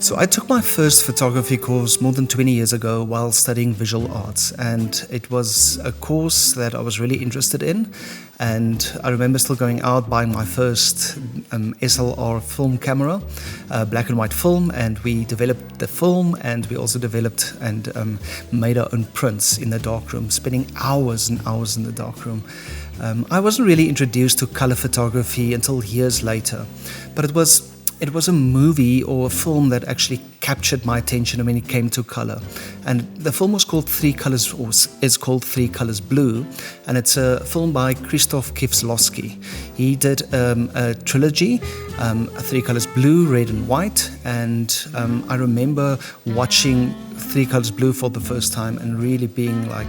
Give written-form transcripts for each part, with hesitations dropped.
So I took my first photography course more than 20 years ago while studying visual arts, and it was a course that I was really interested in. And I remember still going out buying my first SLR film camera, black and white film, and we developed the film, and we also developed and made our own prints in the darkroom, spending hours and hours in the darkroom. I wasn't really introduced to color photography until years later, but it was a movie or a film that actually captured my attention when it came to color. And the film was called Three Colors, or is called Three Colors Blue, and it's a film by Krzysztof Kieślowski. He did a trilogy, Three Colors Blue, Red and White, and I remember watching Three Colors Blue for the first time and really being like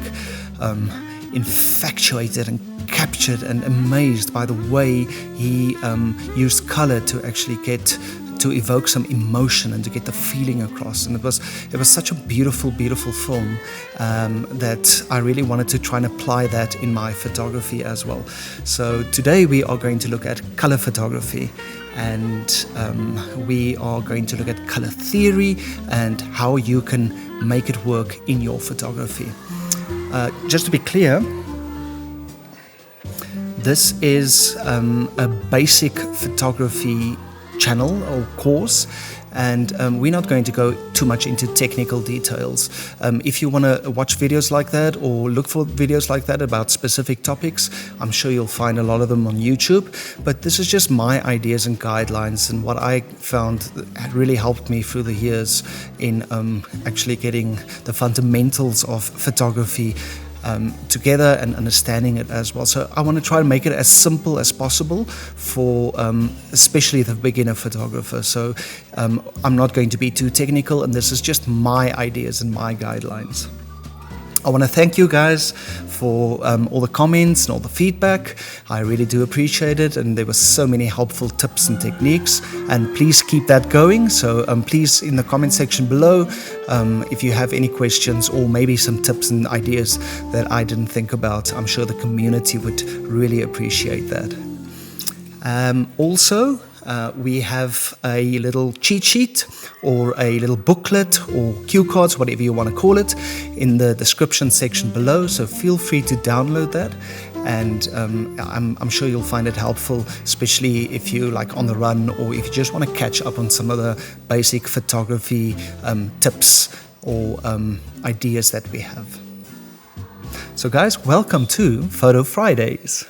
infatuated and captured and amazed by the way he used color to actually to evoke some emotion and to get the feeling across. And it was such a beautiful film that I really wanted to try and apply that in my photography as well. So today we are going to look at color photography, and we are going to look at color theory and how you can make it work in your photography. Just to be clear, this is a basic photography channel or course, and we're not going to go too much into technical details. If you want to watch videos like that or look for videos like that about specific topics, I'm sure you'll find a lot of them on YouTube, but this is just my ideas and guidelines and what I found that really helped me through the years in actually getting the fundamentals of photography together and understanding it as well. So I want to try to make it as simple as possible for especially the beginner photographer. So I'm not going to be too technical, and this is just my ideas and my guidelines. I want to thank you guys for all the comments and all the feedback. I really do appreciate it, and there were so many helpful tips and techniques, and please keep that going. So please, in the comment section below, if you have any questions or maybe some tips and ideas that I didn't think about, I'm sure the community would really appreciate that. Also, we have a little cheat sheet or a little booklet or cue cards, whatever you want to call it, in the description section below. So feel free to download that, and I'm sure you'll find it helpful, especially if you like on the run or if you just want to catch up on some of the basic photography tips or ideas that we have. So guys, welcome to Photo Fridays.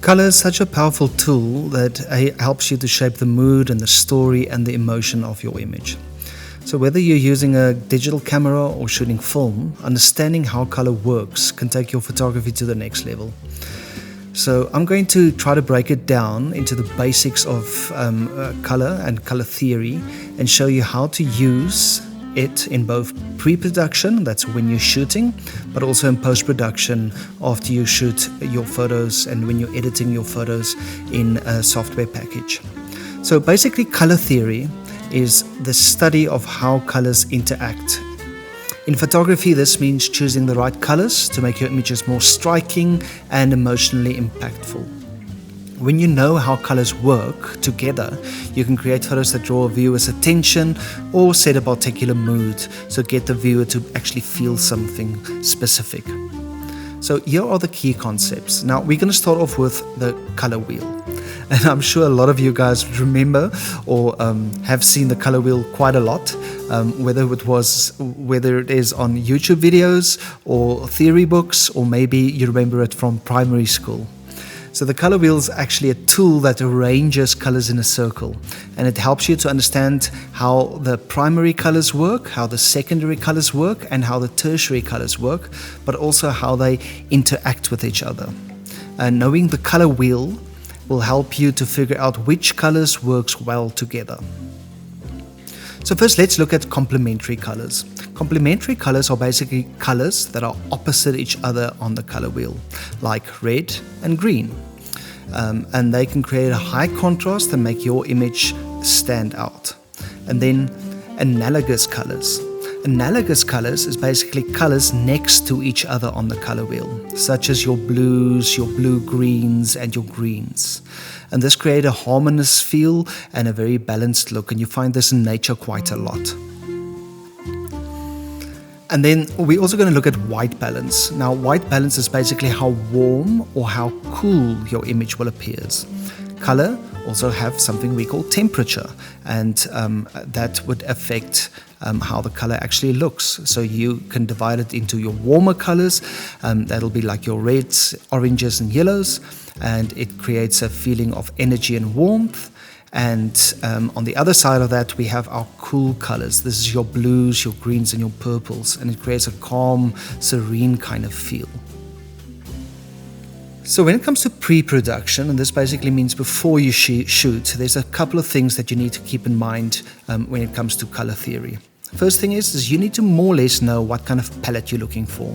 Color is such a powerful tool that helps you to shape the mood and the story and the emotion of your image. So whether you're using a digital camera or shooting film, understanding how color works can take your photography to the next level. So I'm going to try to break it down into the basics of color and color theory and show you how to use it in both pre-production, that's when you're shooting, but also in post-production after you shoot your photos and when you're editing your photos in a software package. So basically, color theory is the study of how colors interact. In photography, this means choosing the right colors to make your images more striking and emotionally impactful. When you know how colors work together, you can create photos that draw a viewer's attention or set a particular mood, so get the viewer to actually feel something specific. So here are the key concepts. Now we're going to start off with the color wheel. And I'm sure a lot of you guys remember or have seen the color wheel quite a lot, whether it is on YouTube videos or theory books, or maybe you remember it from primary school. So the color wheel is actually a tool that arranges colors in a circle, and it helps you to understand how the primary colors work, how the secondary colors work, and how the tertiary colors work, but also how they interact with each other. And knowing the color wheel will help you to figure out which colors works well together. So first, let's look at complementary colors. Complementary colors are basically colors that are opposite each other on the color wheel, like red and green. And they can create a high contrast and make your image stand out. And then analogous colors. Analogous colors is basically colors next to each other on the color wheel, such as your blues, your blue-greens, and your greens. And this creates a harmonious feel and a very balanced look, and you find this in nature quite a lot. And then we're also going to look at white balance. Now, white balance is basically how warm or how cool your image will appear. Color also have something we call temperature, and that would affect how the color actually looks. So you can divide it into your warmer colors, that'll be like your reds, oranges, and yellows, and it creates a feeling of energy and warmth. And on the other side of that, we have our cool colors. This is your blues, your greens, and your purples, and it creates a calm, serene kind of feel. So when it comes to pre-production, and this basically means before you shoot, there's a couple of things that you need to keep in mind when it comes to color theory. First thing is you need to more or less know what kind of palette you're looking for.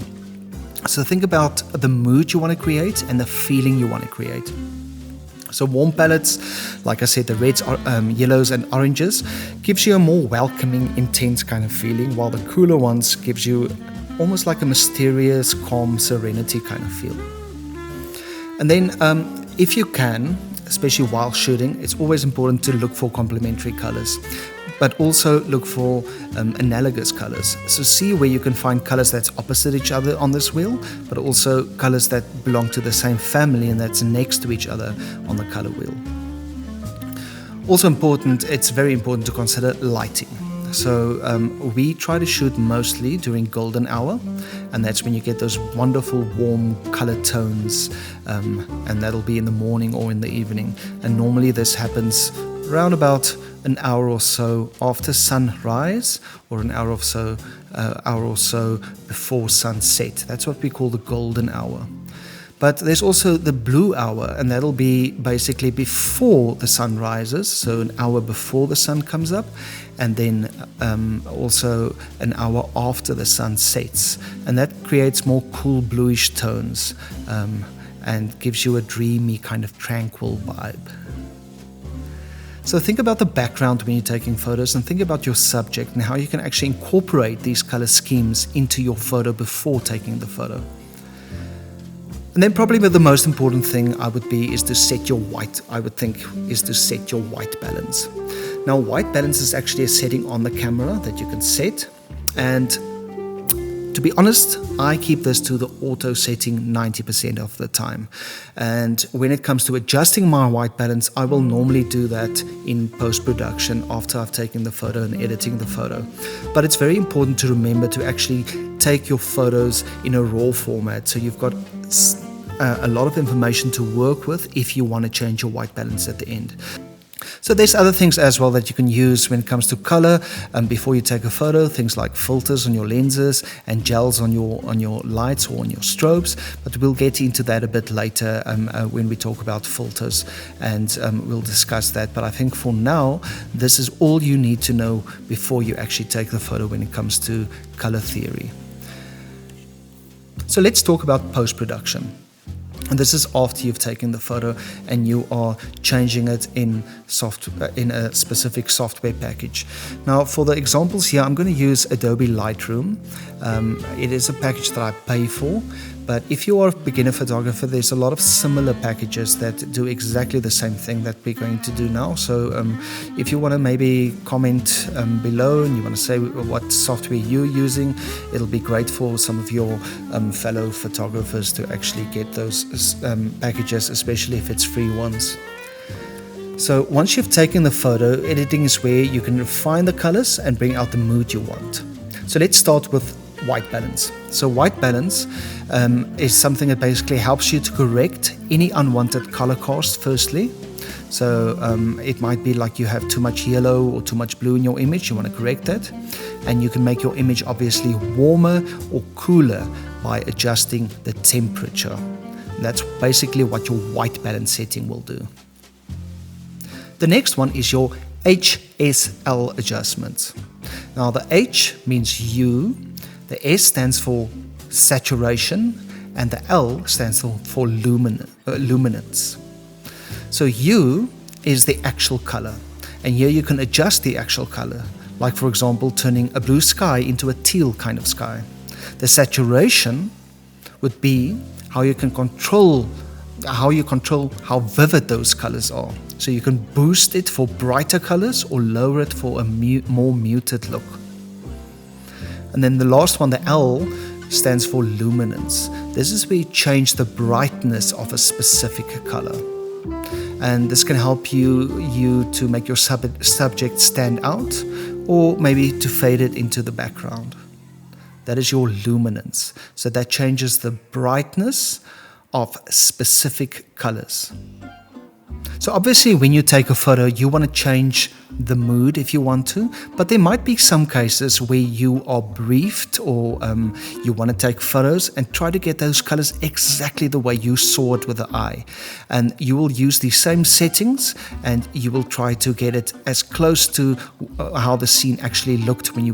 So think about the mood you want to create and the feeling you want to create. So warm palettes, like I said, the reds, yellows and oranges, gives you a more welcoming, intense kind of feeling, while the cooler ones gives you almost like a mysterious, calm, serenity kind of feel. And then if you can, especially while shooting, it's always important to look for complementary colors, but also look for analogous colors. So see where you can find colors that's opposite each other on this wheel, but also colors that belong to the same family and that's next to each other on the color wheel. Also important, it's very important to consider lighting. So we try to shoot mostly during golden hour, and that's when you get those wonderful warm color tones, and that'll be in the morning or in the evening. And normally this happens around about an hour or so after sunrise, or an hour or so before sunset. That's what we call the golden hour. But there's also the blue hour, and that'll be basically before the sun rises, so an hour before the sun comes up, and then also an hour after the sun sets. And that creates more cool bluish tones and gives you a dreamy kind of tranquil vibe. So think about the background when you're taking photos, and think about your subject and how you can actually incorporate these color schemes into your photo before taking the photo. And then probably the most important thing is to set your white balance. Now, white balance is actually a setting on the camera that you can set, and to be honest, I keep this to the auto setting 90% of the time. And when it comes to adjusting my white balance, I will normally do that in post-production after I've taken the photo and editing the photo. But it's very important to remember to actually take your photos in a raw format, so you've got a lot of information to work with if you want to change your white balance at the end. So there's other things as well that you can use when it comes to color before you take a photo, things like filters on your lenses and gels on your lights or on your strobes, but we'll get into that a bit later when we talk about filters, and we'll discuss that. But I think for now, this is all you need to know before you actually take the photo when it comes to color theory. So let's talk about post-production. And this is after you've taken the photo and you are changing it in a specific software package. Now, for the examples here, I'm going to use Adobe Lightroom. It is a package that I pay for, but if you are a beginner photographer, there's a lot of similar packages that do exactly the same thing that we're going to do now. So if you want to maybe comment below and you want to say what software you're using, it'll be great for some of your fellow photographers to actually get those packages, especially if it's free ones. So once you've taken the photo, editing is where you can refine the colors and bring out the mood you want. So let's start with white balance. So white balance is something that basically helps you to correct any unwanted color cast firstly. So it might be like you have too much yellow or too much blue in your image, you want to correct that. And you can make your image obviously warmer or cooler by adjusting the temperature. That's basically what your white balance setting will do. The next one is your HSL adjustments. Now the H means hue, the S stands for saturation, and the L stands for luminance. So hue is the actual color, and here you can adjust the actual color like for example turning a blue sky into a teal kind of sky. The saturation would be how you control how vivid those colors are. So you can boost it for brighter colors or lower it for a more muted look. And then the last one, the L, stands for luminance. This is where you change the brightness of a specific color. And this can help you to make your subject stand out, or maybe to fade it into the background. That is your luminance. So that changes the brightness of specific colors. So obviously when you take a photo, you want to change the mood if you want to, but there might be some cases where you are briefed or you want to take photos and try to get those colors exactly the way you saw it with the eye. And you will use the same settings and you will try to get it as close to how the scene actually looked when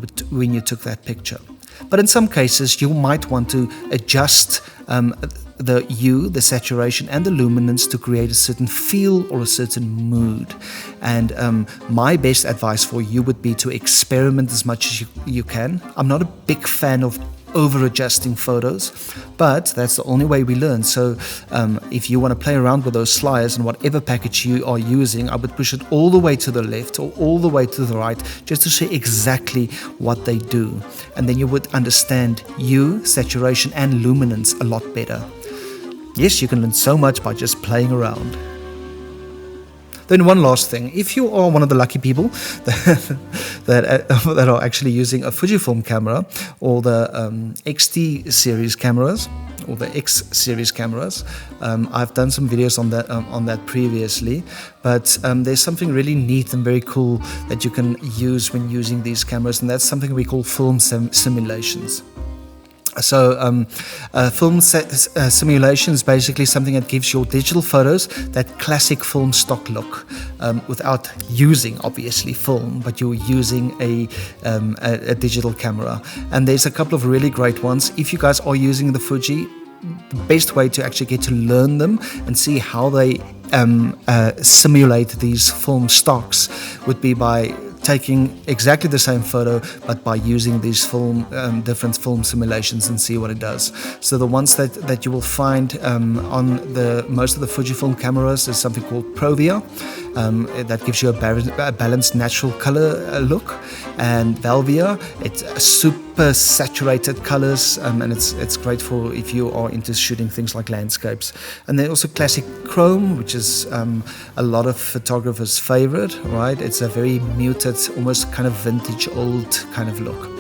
you took that picture. But in some cases, you might want to adjust the saturation and the luminance to create a certain feel or a certain mood. And my best advice for you would be to experiment as much as you can. I'm not a big fan of over-adjusting photos, but that's the only way we learn. So if you want to play around with those sliders and whatever package you are using, I would push it all the way to the left or all the way to the right just to see exactly what they do. And then you would understand hue, saturation and luminance a lot better. Yes, you can learn so much by just playing around. Then one last thing, if you are one of the lucky people that are actually using a Fujifilm camera or the XT series cameras or the X series cameras, I've done some videos on that previously, but there's something really neat and very cool that you can use when using these cameras, and that's something we call film simulations. So film simulation is basically something that gives your digital photos that classic film stock look without using, obviously, film, but you're using a digital camera. And there's a couple of really great ones. If you guys are using the Fuji, the best way to actually get to learn them and see how they simulate these film stocks would be by taking exactly the same photo but by using these different film simulations and see what it does. So the ones that you will find on most of the Fujifilm cameras is something called Provia. That gives you a balanced natural color look, and Valvia, it's super saturated colors, and it's great for if you are into shooting things like landscapes. And then also classic chrome, which is a lot of photographers' favorite, right? It's a very muted, almost kind of vintage old kind of look.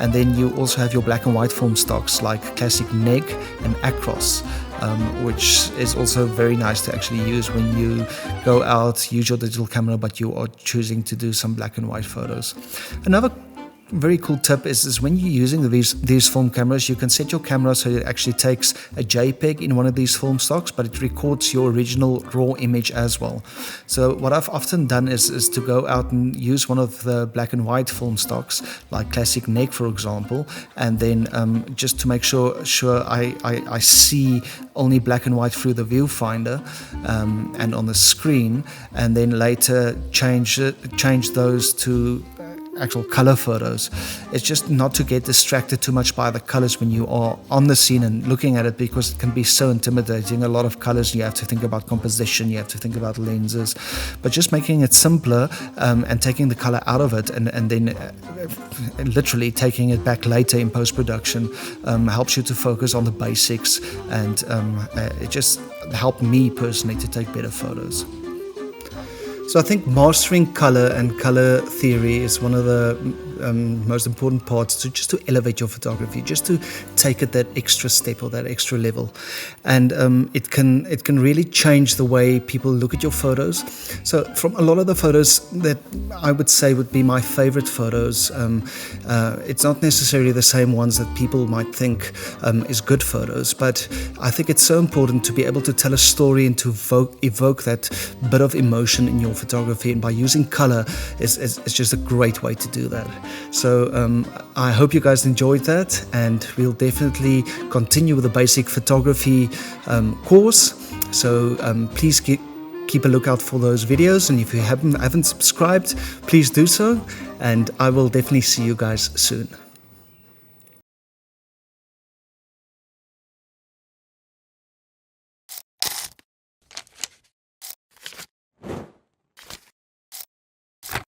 And then you also have your black and white film stocks like classic Neg and Acros, which is also very nice to actually use when you go out, use your digital camera, but you are choosing to do some black and white photos. Another very cool tip is when you're using these film cameras, you can set your camera so it actually takes a JPEG in one of these film stocks, but it records your original raw image as well. So what I've often done is to go out and use one of the black and white film stocks, like classic Neg, for example, and then just to make sure I see only black and white through the viewfinder and on the screen, and then later change those to actual color photos. It's just not to get distracted too much by the colors when you are on the scene and looking at it, because it can be so intimidating. A lot of colors, you have to think about composition, you have to think about lenses, but just making it simpler and taking the color out of it and then literally taking it back later in post-production helps you to focus on the basics, and it just helped me personally to take better photos. So I think mastering color and color theory is one of the most important parts to elevate your photography, just to take it that extra step or that extra level, and it can really change the way people look at your photos. So from a lot of the photos that I would say would be my favorite photos, it's not necessarily the same ones that people might think is good photos, but I think it's so important to be able to tell a story and to evoke that bit of emotion in your photography, and by using color is just a great way to do that. So I hope you guys enjoyed that, and we'll definitely continue with the basic photography course. So please keep keep a lookout for those videos. And if you haven't subscribed, please do so. And I will definitely see you guys soon.